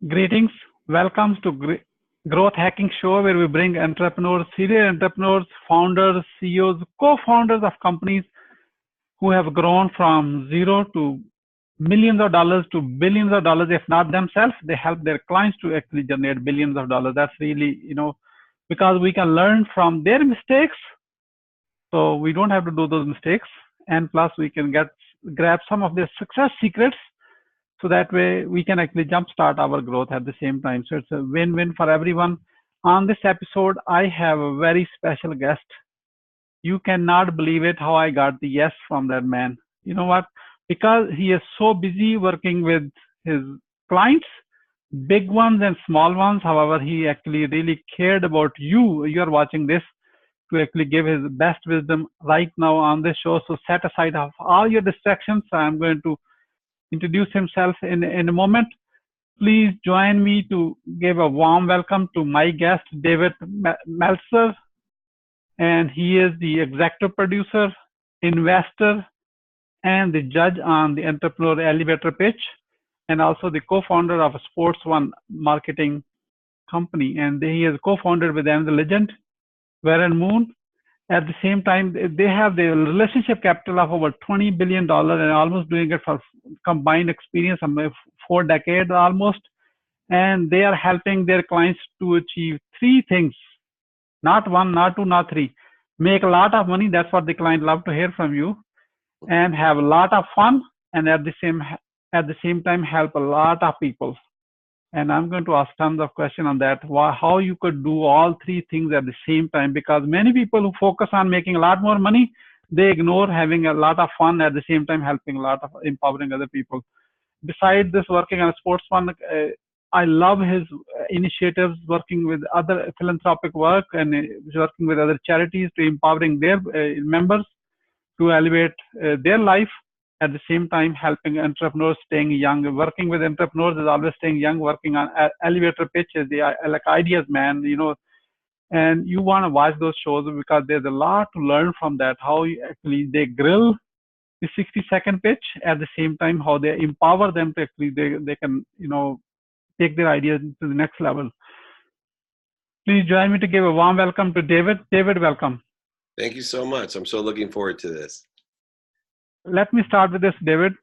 Greetings. Welcome to Growth Hacking Show, where we bring entrepreneurs, serial entrepreneurs, founders, CEOs, co-founders of companies who have grown from zero to millions of dollars to billions of dollars. If not themselves, they help their clients to actually generate billions of dollars. That's really, because we can learn from their mistakes, so we don't have to do those mistakes. And plus, we can grab some of their success secrets, so that way we can actually jumpstart our growth at the same time. So it's a win-win for everyone. On this episode, I have a very special guest. You cannot believe it how I got the yes from that man. You know what? Because he is so busy working with his clients, big ones and small ones. However, he actually really cared about you. You are watching this, to actually give his best wisdom right now on this show. So set aside all your distractions. I'm going to introduce himself in a moment. Please join me to give a warm welcome to my guest, David Meltzer. And he is the executive producer, investor, and the judge on the entrepreneur elevator pitch, and also the co-founder of a Sports One marketing company. And he is co-founded with them, the legend, Warren Moon. At the same time, they have the relationship capital of over $20 billion and almost doing it for combined experience of 4 decades almost. And they are helping their clients to achieve 3 things, not 1, not 2, not 3. Make a lot of money. That's what the client love to hear from you, and have a lot of fun. And at the same time, help a lot of people. And I'm going to ask tons of questions on that, how you could do all 3 things at the same time, because many people who focus on making a lot more money, they ignore having a lot of fun at the same time, helping a lot of empowering other people. Besides this, working on a Sports One, I love his initiatives, working with other philanthropic work and working with other charities to empowering their members to elevate their life. At the same time, helping entrepreneurs staying young. Working with entrepreneurs is always staying young. Working on elevator pitches, like ideas, man. And you want to watch those shows because there's a lot to learn from that. How actually they grill the 60-second pitch, at the same time how they empower them to actually they can take their ideas to the next level. Please join me to give a warm welcome to David. David, welcome. Thank you so much. I'm so looking forward to this. Let me start with this, David.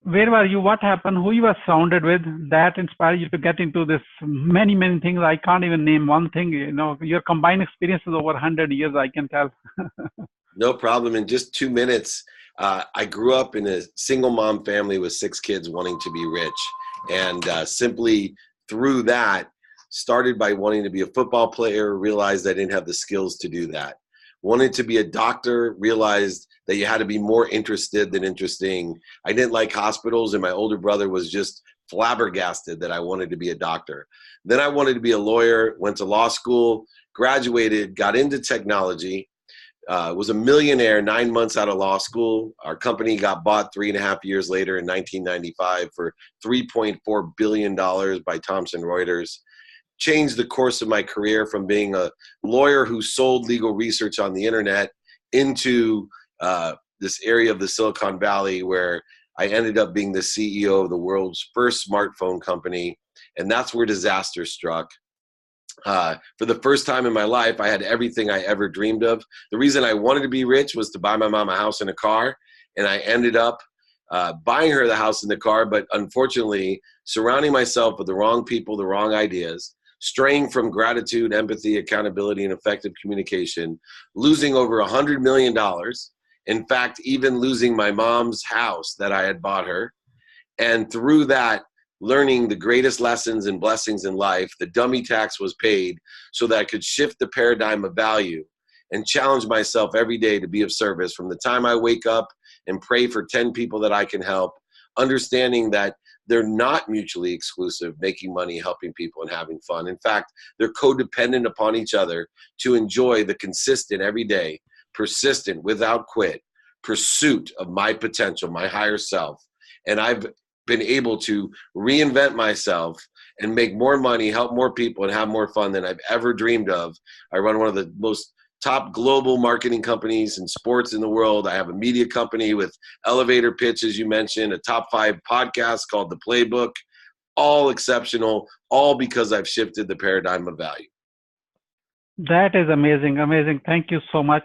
Where were you? What happened? Who you were surrounded with that inspired you to get into this? Many things. I can't even name one thing. Your combined experience is over 100 years, I can tell. No problem. In just 2 minutes, I grew up in a single mom family with 6 kids wanting to be rich. And simply through that, started by wanting to be a football player, realized I didn't have the skills to do that. Wanted to be a doctor, realized that you had to be more interested than interesting. I didn't like hospitals, and my older brother was just flabbergasted that I wanted to be a doctor. Then I wanted to be a lawyer, went to law school, graduated, got into technology, was a millionaire 9 months out of law school. Our company got bought 3.5 years later in 1995 for $3.4 billion by Thomson Reuters. Changed the course of my career from being a lawyer who sold legal research on the internet into this area of the Silicon Valley, where I ended up being the CEO of the world's first smartphone company. And that's where disaster struck. For the first time in my life, I had everything I ever dreamed of. The reason I wanted to be rich was to buy my mom a house and a car. And I ended up buying her the house and the car, but unfortunately surrounding myself with the wrong people, the wrong ideas, straying from gratitude, empathy, accountability, and effective communication, losing over $100 million. In fact, even losing my mom's house that I had bought her. And through that, learning the greatest lessons and blessings in life. The dummy tax was paid so that I could shift the paradigm of value and challenge myself every day to be of service from the time I wake up and pray for 10 people that I can help, understanding that they're not mutually exclusive, making money, helping people, and having fun. In fact, they're codependent upon each other to enjoy the consistent, everyday, persistent, without quit pursuit of my potential, my higher self. And I've been able to reinvent myself and make more money, help more people, and have more fun than I've ever dreamed of. I run one of the most top global marketing companies in sports in the world. I have a media company with elevator pitch, as you mentioned, a top 5 podcast called The Playbook, all exceptional, all because I've shifted the paradigm of value. That is amazing. Amazing. Thank you so much.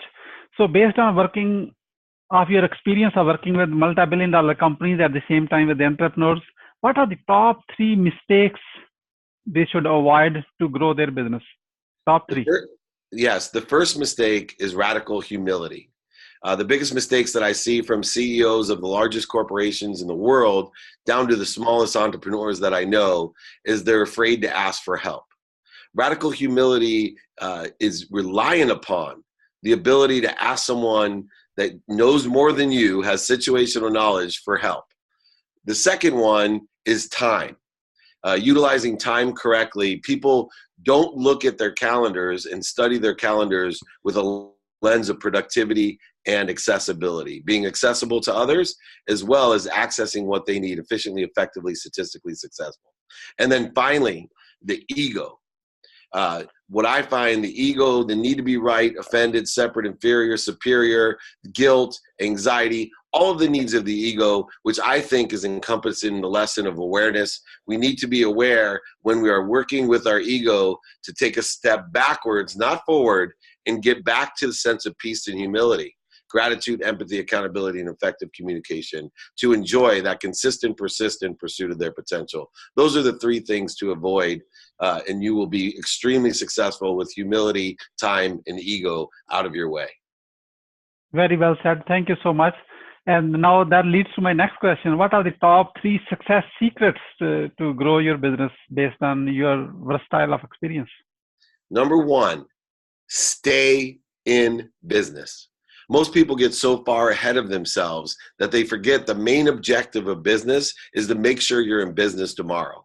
So based on your experience of working with multi-billion-dollar companies at the same time with the entrepreneurs, what are the top 3 mistakes they should avoid to grow their business? Top 3. Yes, the first mistake is radical humility. The biggest mistakes that I see from CEOs of the largest corporations in the world down to the smallest entrepreneurs that I know is they're afraid to ask for help. Radical humility is reliant upon the ability to ask someone that knows more than you, has situational knowledge, for help. The second one is time. Utilizing time correctly. People don't look at their calendars and study their calendars with a lens of productivity and accessibility, being accessible to others, as well as accessing what they need efficiently, effectively, statistically successful. And then finally, the ego. What I find, the ego, the need to be right, offended, separate, inferior, superior, guilt, anxiety, all of the needs of the ego, which I think is encompassed in the lesson of awareness. We need to be aware when we are working with our ego to take a step backwards, not forward, and get back to the sense of peace and humility, gratitude, empathy, accountability, and effective communication to enjoy that consistent, persistent pursuit of their potential. Those are the 3 things to avoid, and you will be extremely successful with humility, time, and ego out of your way. Very well said. Thank you so much. And now that leads to my next question. What are the top 3 success secrets to grow your business based on your versatile of experience? Number 1, stay in business. Most people get so far ahead of themselves that they forget the main objective of business is to make sure you're in business tomorrow.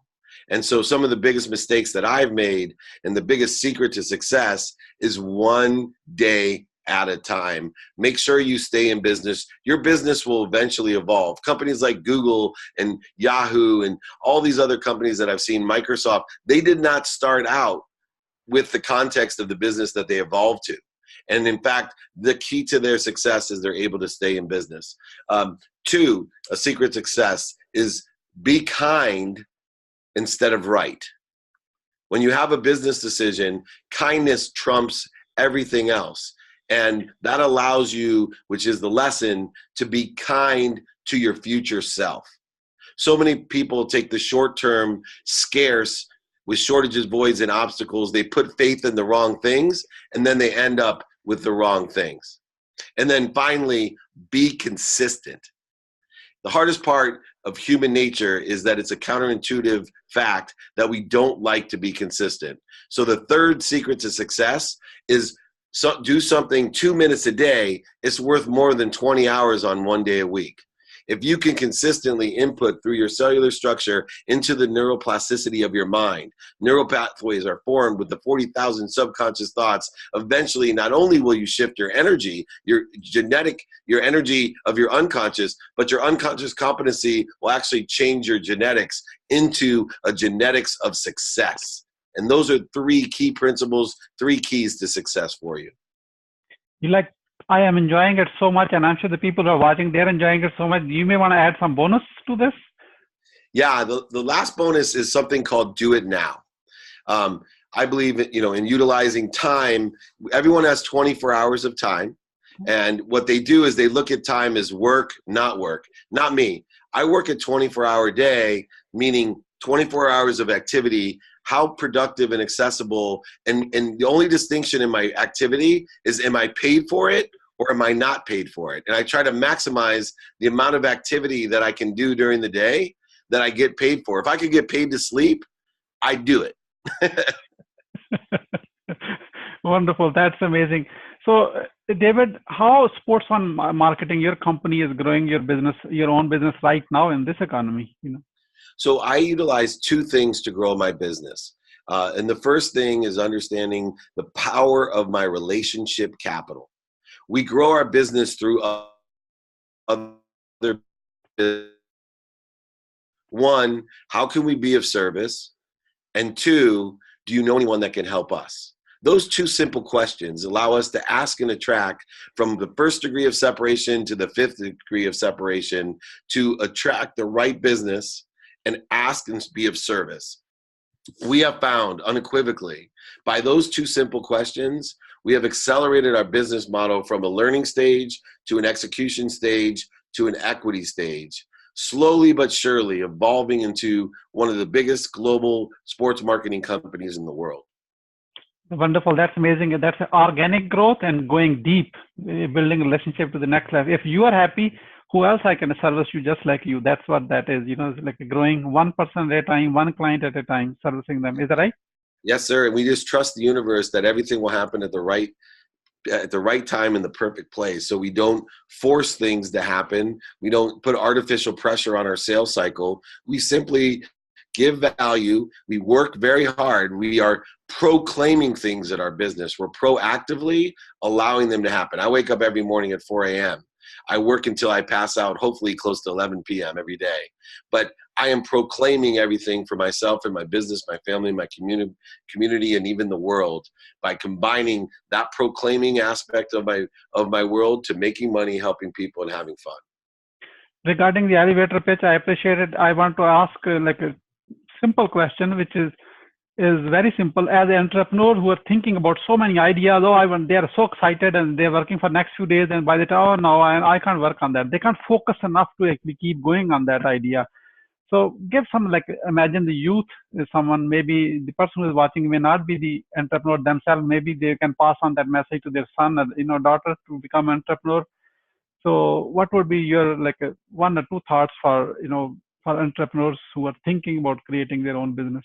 And so some of the biggest mistakes that I've made and the biggest secret to success is one day at a time. Make sure you stay in business. Your business will eventually evolve. Companies like Google and Yahoo and all these other companies that I've seen, Microsoft, they did not start out with the context of the business that they evolved to. And in fact, the key to their success is they're able to stay in business. 2, a secret success is be kind instead of right. When you have a business decision, kindness trumps everything else. And that allows you, which is the lesson, to be kind to your future self. So many people take the short-term, scarce, with shortages, voids, and obstacles, they put faith in the wrong things, and then they end up with the wrong things. And then finally, be consistent. The hardest part of human nature is that it's a counterintuitive fact that we don't like to be consistent. So the third secret to success is do something 2 minutes a day. It's worth more than 20 hours on 1 day a week. If you can consistently input through your cellular structure into the neuroplasticity of your mind, neural pathways are formed with the 40,000 subconscious thoughts. Eventually, not only will you shift your energy, your energy of your unconscious, but your unconscious competency will actually change your genetics into a genetics of success. And those are 3 key principles, 3 keys to success for you. I am enjoying it so much, and I'm sure the people who are watching, they're enjoying it so much. You may want to add some bonus to this. Yeah, the last bonus is something called do it now. I believe in utilizing time. Everyone has 24 hours of time. And what they do is they look at time as work, not work. Not me. I work a 24-hour day, meaning 24 hours of activity. How productive and accessible, and the only distinction in my activity is, am I paid for it or am I not paid for it? And I try to maximize the amount of activity that I can do during the day that I get paid for. If I could get paid to sleep, I'd do it. Wonderful. That's amazing. So David, how Sports One Marketing, your company, is growing your own business right now in this economy? So I utilize 2 things to grow my business. And the first thing is understanding the power of my relationship capital. We grow our business through other. 1, how can we be of service? And 2, do you know anyone that can help us? Those 2 simple questions allow us to ask and attract from the 1st degree of separation to the 5th degree of separation to attract the right business and ask and be of service. We have found unequivocally by those two simple questions, we have accelerated our business model from a learning stage to an execution stage to an equity stage, slowly but surely evolving into one of the biggest global sports marketing companies in the world. Wonderful. That's amazing. That's organic growth and going deep, building a relationship to the next level. If you are happy, who else I can service you just like you? That's what that is. It's like growing one person at a time, one client at a time, servicing them. Is that right? Yes, sir. And we just trust the universe that everything will happen at the right time in the perfect place. So we don't force things to happen. We don't put artificial pressure on our sales cycle. We simply give value. We work very hard. We are proclaiming things at our business. We're proactively allowing them to happen. I wake up every morning at 4 a.m. I work until I pass out, hopefully close to 11 p.m. every day. But I am proclaiming everything for myself and my business, my family, my community, and even the world by combining that proclaiming aspect of my world to making money, helping people, and having fun. Regarding the elevator pitch, I appreciate it. I want to ask like a simple question, which is very simple. As an entrepreneur who are thinking about so many ideas, they are so excited and they're working for next few days, and by the time, no, I can't work on that. They can't focus enough to actually keep going on that idea. So give some, imagine the youth, someone, maybe the person who is watching may not be the entrepreneur themselves. Maybe they can pass on that message to their son or daughter to become entrepreneur. So what would be your one or two thoughts for entrepreneurs who are thinking about creating their own business?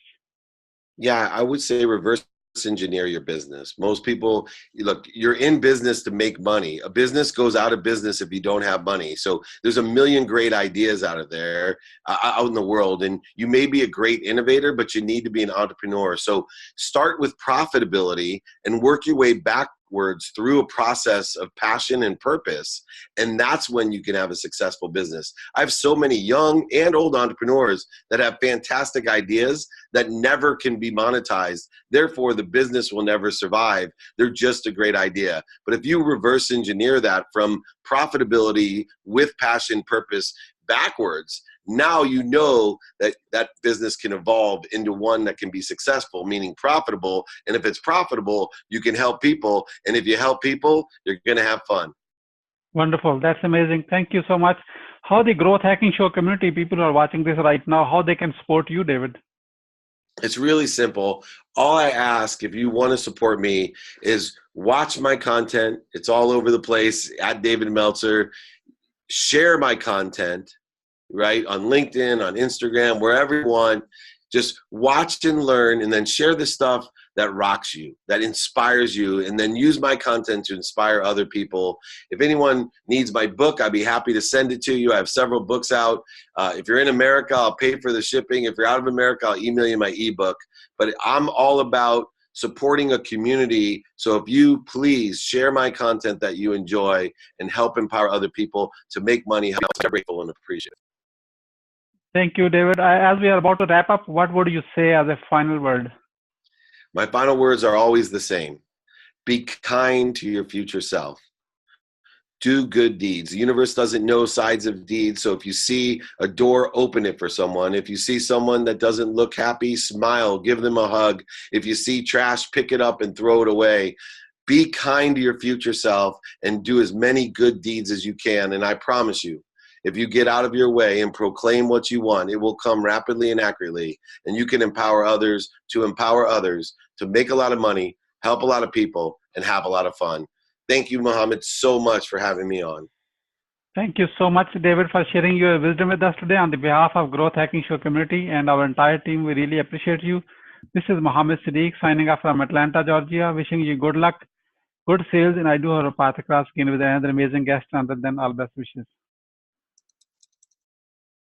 Yeah, I would say reverse engineer your business. Most people, look, you're in business to make money. A business goes out of business if you don't have money. So there's a million great ideas out in the world, and you may be a great innovator, but you need to be an entrepreneur. So start with profitability and work your way backwards through a process of passion and purpose. And that's when you can have a successful business. I have so many young and old entrepreneurs that have fantastic ideas that never can be monetized. Therefore, the business will never survive. They're just a great idea. But if you reverse engineer that from profitability with passion, purpose backwards, now you know that business can evolve into one that can be successful, meaning profitable. And if it's profitable, you can help people. And if you help people, you're going to have fun. Wonderful. That's amazing. Thank you so much. How the Growth Hacking Show community, people who are watching this right now, how they can support you, David? It's really simple. All I ask, if you want to support me, is watch my content. It's all over the place at David Meltzer. Share my content, right? On LinkedIn, on Instagram, wherever you want. Just watch and learn, and then share the stuff that rocks you, that inspires you, and then use my content to inspire other people. If anyone needs my book, I'd be happy to send it to you. I have several books out. If you're in America, I'll pay for the shipping. If you're out of America, I'll email you my ebook. But I'm all about supporting a community. So if you please share my content that you enjoy and help empower other people to make money, I'm grateful and appreciative. Thank you, David. As we are about to wrap up, what would you say as a final word? My final words are always the same. Be kind to your future self. Do good deeds. The universe doesn't know sides of deeds. So if you see a door, open it for someone. If you see someone that doesn't look happy, smile, give them a hug. If you see trash, pick it up and throw it away. Be kind to your future self and do as many good deeds as you can. And I promise you, if you get out of your way and proclaim what you want, it will come rapidly and accurately. And you can empower others to make a lot of money, help a lot of people, and have a lot of fun. Thank you, Mohammed, so much for having me on. Thank you so much, David, for sharing your wisdom with us today on the behalf of Growth Hacking Show community and our entire team. We really appreciate you. This is Mohammed Siddique signing off from Atlanta, Georgia, wishing you good luck, good sales, and I do have a path across again with another amazing guest, and then all best wishes.